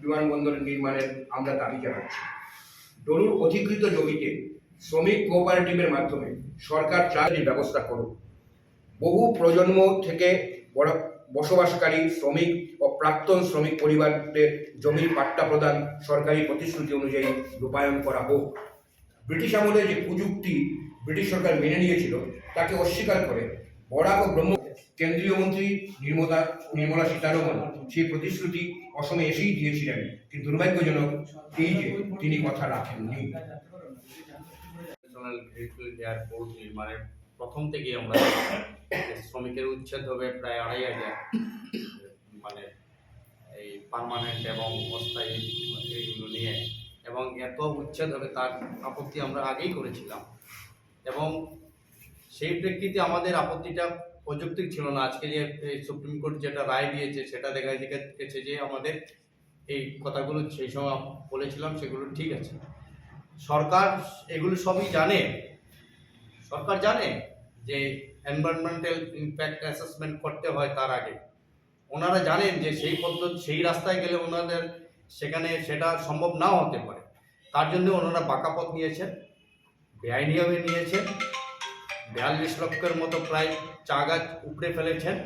বিমানবন্দর নির্মাণের আমরা দাবি জানাচ্ছি। ডলুর অধিকৃত জমিতে শ্রমিক কোঅপারেটিভের মাধ্যমে সরকার চাকরির ব্যবস্থা করুক। বহু প্রজন্ম থেকে বসবাসকারী শ্রমিক ও প্রাক্তন শ্রমিক পরিবারদের জমির পাট্টা প্রদান সরকারি প্রতিশ্রুতি অনুযায়ী রূপায়ণ করা হোক। ব্রিটিশ আমলে যে প্রযুক্তি ব্রিটিশ সরকার মেনে নিয়েছিল তাকে অস্বীকার করে বরাক ও ব্রহ্ম কেন্দ্রীয় মন্ত্রী নির্মলা সীতারমন সেই প্রতিশ্রুতি অসমে এসেই দিয়েছিলেন, কিন্তু দুর্ভাগ্যজনক এই যে তিনি কথা রাখেননি। এয়ারপোর্ট নির্মাণের প্রথম থেকেই আমরা শ্রমিকের উচ্ছেদ হবে প্রায় ২৫০০ মানে এই পার্মানেন্ট এবং অস্থায়ী এইগুলো নিয়ে, এবং এত উচ্ছেদ হবে তার আপত্তি আমরা আগেই করেছিলাম, এবং সেই প্রেক্ষিতে আমাদের আপত্তিটা অযৌক্তিক ছিল না। আজকে যে সুপ্রিম কোর্ট যেটা রায় দিয়েছে সেটা দেখা গেছে যে আমাদের এই কথাগুলো সেই সময় বলেছিলাম সেগুলো ঠিক আছে। সরকার এগুলো সবই জানে, সরকার জানে যে এনভায়রনমেন্টাল ইম্প্যাক্ট অ্যাসেসমেন্ট করতে হয় তার আগে। ওনারা জানেন যে সেই পদ্ধতি সেই রাস্তায় গেলে ওনাদের সেখানে সেটা সম্ভব নাও হতে পারে। তার জন্য ওনারা বাঁকা পথ নিয়েছেন, বেআইনিভাবে নিয়েছেন। ৪২ লক্ষের মতো প্রায় চা গাছ উপড়ে ফেলেছেন,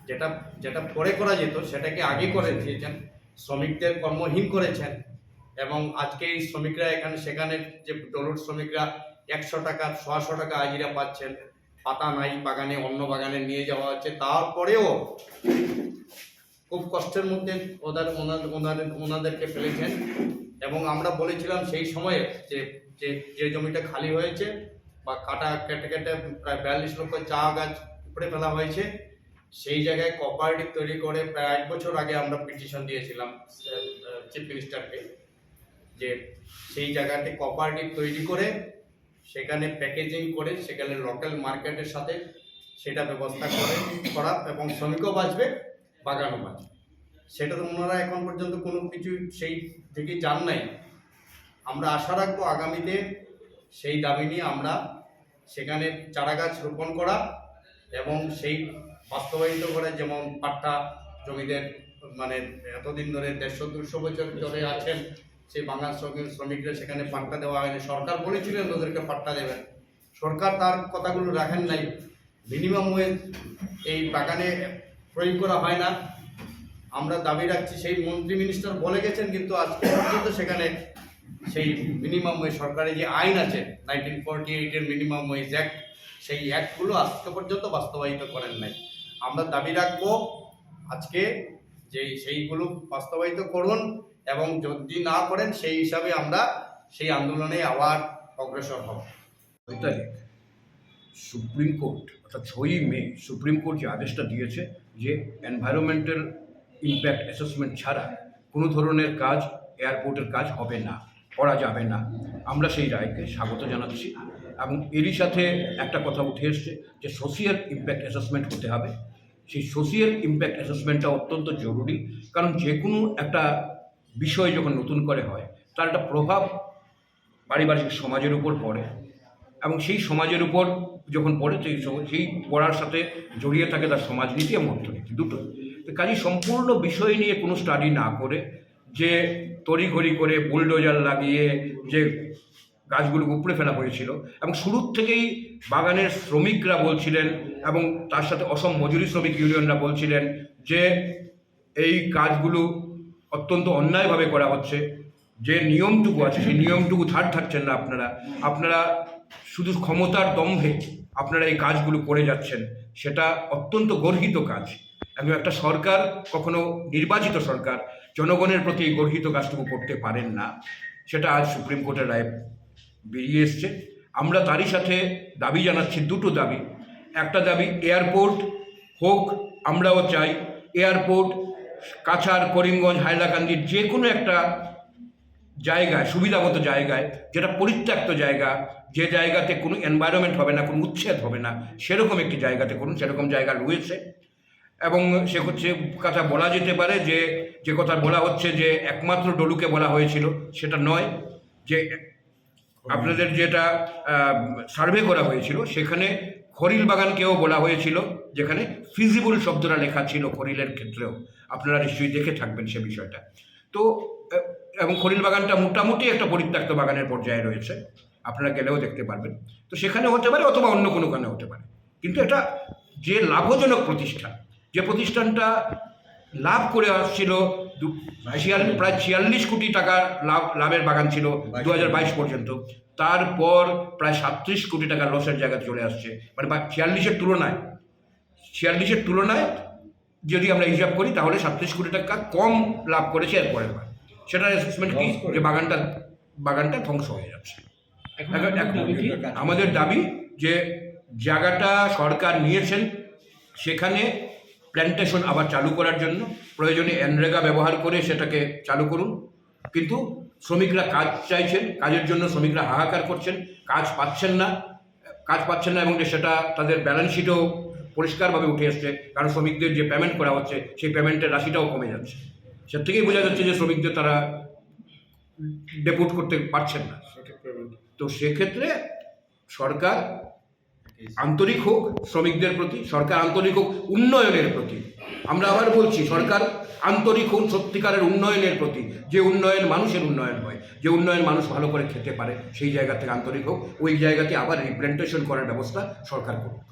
যেটা যেটা পরে করা যেত সেটাকে আগে করে দিয়েছেন। শ্রমিকদের কর্মহীন করেছেন, এবং আজকে এই শ্রমিকরা এখানে সেখানে যে ডলুর শ্রমিকরা ১০০ টাকা ৬০০ টাকা হাজিরা পাচ্ছেন, পাতা নাই বাগানে, অন্য বাগানে নিয়ে যাওয়া হচ্ছে, তারপরেও খুব কষ্টের মধ্যে ওনাদেরকে ফেলেছেন। এবং আমরা বলেছিলাম সেই সময়ে যে যে জমিটা খালি হয়েছে বা কেটে প্রায় ৪২ লক্ষ চা গাছ উপড়ে ফেলা হয়েছে, সেই জায়গায় কোঅপারেটিভ তৈরি করে প্রায় ১ বছর আগে আমরা পিটিশন দিয়েছিলাম চিফ মিনিস্টারকে, যে সেই জায়গাতে কোঅপারেটিভ তৈরি করে সেখানে প্যাকেজিং করে সেখানে লোকাল মার্কেটের সাথে সেটা ব্যবস্থা করা, এবং শ্রমিকও বাঁচবে, বাগানও বাঁচবে। সেটা তো ওনারা এখন পর্যন্ত কোনো কিছু সেই থেকে জান নাই। আমরা আশা রাখবো আগামীতে সেই দাবি নিয়ে আমরা সেখানে চারা গাছ রোপণ করা এবং সেই বাস্তবায়িত করে, যেমন পাট্টা জমিদের মানে এতদিন ধরে ১৫০-২০০ বছর ধরে আছেন সেই বাঙাল শ্রমিকরা, সেখানে পাট্টা দেওয়া হয়নি। সরকার বলেছিলেন ওদেরকে পাট্টা দেবেন, সরকার তার কথাগুলো রাখেন নাই। মিনিমাম ওয়েজ এই বাগানে প্রয়োগ করা হয় না। আমরা দাবি রাখছি, সেই মন্ত্রী মিনিস্টার বলে গেছেন, কিন্তু আজকে পর্যন্ত সেখানে সেই মিনিমাম ওয়েজ সরকারি যে আইন আছে 1948-এর মিনিমাম ওয়েজ অ্যাক্ট, সেই অ্যাক্টগুলো আজকে পর্যন্ত বাস্তবায়িত করেন নাই। আমরা দাবি রাখবো আজকে যে সেইগুলো বাস্তবায়িত করুন, এবং যদি না করেন সেই হিসাবে আমরা সেই আন্দোলনে আবার অগ্রসর হব। সুপ্রিম কোর্ট অর্থাৎ ৬ই মে সুপ্রিম কোর্ট যে আদেশটা দিয়েছে যে এনভায়রনমেন্টাল ইম্প্যাক্ট অ্যাসেসমেন্ট ছাড়া কোনো ধরনের কাজ, এয়ারপোর্টের কাজ হবে না, করা যাবে না, আমরা সেই রায়কে স্বাগত জানাচ্ছি। এবং এরই সাথে একটা কথা উঠে এসছে যে সোশিয়াল ইম্প্যাক্ট অ্যাসেসমেন্ট হতে হবে। সেই সোশিয়াল ইম্প্যাক্ট অ্যাসেসমেন্টটা অত্যন্ত জরুরি, কারণ যে কোনো একটা বিষয় যখন নতুন করে হয় তার একটা প্রভাব পারিবারিক সমাজের উপর পড়ে, এবং সেই সমাজের উপর যখন পড়ে সেই পড়ার সাথে জড়িয়ে থাকে তার সমাজনীতি এবং অর্থনীতি দুটো। তো কাজেই সম্পূর্ণ বিষয় নিয়ে কোনো স্টাডি না করে যে তড়িঘড়ি করে বুলডোজার লাগিয়ে যে গাছগুলো উপড়ে ফেলা হয়েছিল, এবং শুরুর থেকেই বাগানের শ্রমিকরা বলছিলেন এবং তার সাথে অসম মজুরি শ্রমিক ইউনিয়নরা বলছিলেন যে এই কাজগুলো অত্যন্ত অন্যায়ভাবে করা হচ্ছে, যে নিয়মটুকু আছে সেই নিয়মটুকু ধার থাকছেন না আপনারা শুধু ক্ষমতার দম্ভে আপনারা এই কাজগুলো করে যাচ্ছেন, সেটা অত্যন্ত গর্হিত কাজ। এবং একটা সরকার, কখনো নির্বাচিত সরকার, জনগণের প্রতি এই গর্হিত কাজটুকু করতে পারেন না, সেটা আজ সুপ্রিম কোর্টের রায় বেরিয়ে এসছে। আমরা তারই সাথে দাবি জানাচ্ছি দুটো দাবি। একটা দাবি এয়ারপোর্ট হোক, আমরাও চাই এয়ারপোর্ট কাছাড়, করিমগঞ্জ, হাইলাকান্দির যে কোনো একটা জায়গায়, সুবিধামতো জায়গায়, যেটা পরিত্যক্ত জায়গা, যে জায়গাতে কোনো এনভায়রনমেন্ট হবে না, কোনো উচ্ছেদ হবে না, সেরকম একটি জায়গাতে করুন। সেরকম জায়গা রয়েছে, এবং সে কথা বলা যেতে পারে যে কথা বলা হচ্ছে যে একমাত্র ডলুকে বলা হয়েছিল, সেটা নয়। যে আপনাদের যেটা সার্ভে করা হয়েছিল সেখানে খরিল বাগানকেও বলা হয়েছিল, যেখানে ফিজিবল শব্দটা লেখা ছিল খরিলের ক্ষেত্রেও। আপনারা নিশ্চয়ই দেখে থাকবেন সে বিষয়টা। তো এবং খলিল বাগানটা মোটামুটি একটা পরিত্যক্ত বাগানের পর্যায়ে রয়েছে, আপনারা গেলেও দেখতে পারবেন। তো সেখানে হতে পারে অথবা অন্য কোনো কারণে হতে পারে, কিন্তু এটা যে লাভজনক প্রতিষ্ঠান, যে প্রতিষ্ঠানটা লাভ করে আসছিল প্রায় 46 কোটি টাকা লাভের বাগান ছিল 2022 পর্যন্ত, তারপর প্রায় 37 কোটি টাকা লসের জায়গায় চলে আসছে। মানে 46-এর তুলনায় যদি আমরা হিসাব করি তাহলে 37 কোটি টাকা কম লাভ করেছে এরপরের বার। সেটার অ্যাসেসমেন্ট কি, যে বাগানটা ধ্বংস হয়ে যাচ্ছে। আমাদের দাবি যে জায়গাটা সরকার নিয়েছেন সেখানে প্ল্যান্টেশন আবার চালু করার জন্য প্রয়োজনে এনরেগা ব্যবহার করে সেটাকে চালু করুন, কিন্তু শ্রমিকরা কাজ চাইছেন, কাজের জন্য শ্রমিকরা হাহাকার করছেন, কাজ পাচ্ছেন না এবং সেটা তাদের ব্যালেন্স শিটও পরিষ্কারভাবে উঠে এসছে, কারণ শ্রমিকদের যে পেমেন্ট করা হচ্ছে সেই পেমেন্টের রাশিটাও কমে যাচ্ছে। সে থেকেই বোঝা যাচ্ছে যে শ্রমিকদের তারা ডেপুট করতে পারছেন না। তো সেক্ষেত্রে সরকার আন্তরিক হোক শ্রমিকদের প্রতি, সরকার আন্তরিক হোক উন্নয়নের প্রতি। আমরা আবার বলছি, সরকার আন্তরিক হোক সত্যিকারের উন্নয়নের প্রতি, যে উন্নয়ন মানুষের উন্নয়ন হয়, যে উন্নয়ন মানুষ ভালো করে খেতে পারে, সেই জায়গা থেকে আন্তরিক হোক, ওই জায়গাতে আবার রিপ্রেজেন্টেশন করার ব্যবস্থা সরকার করুক।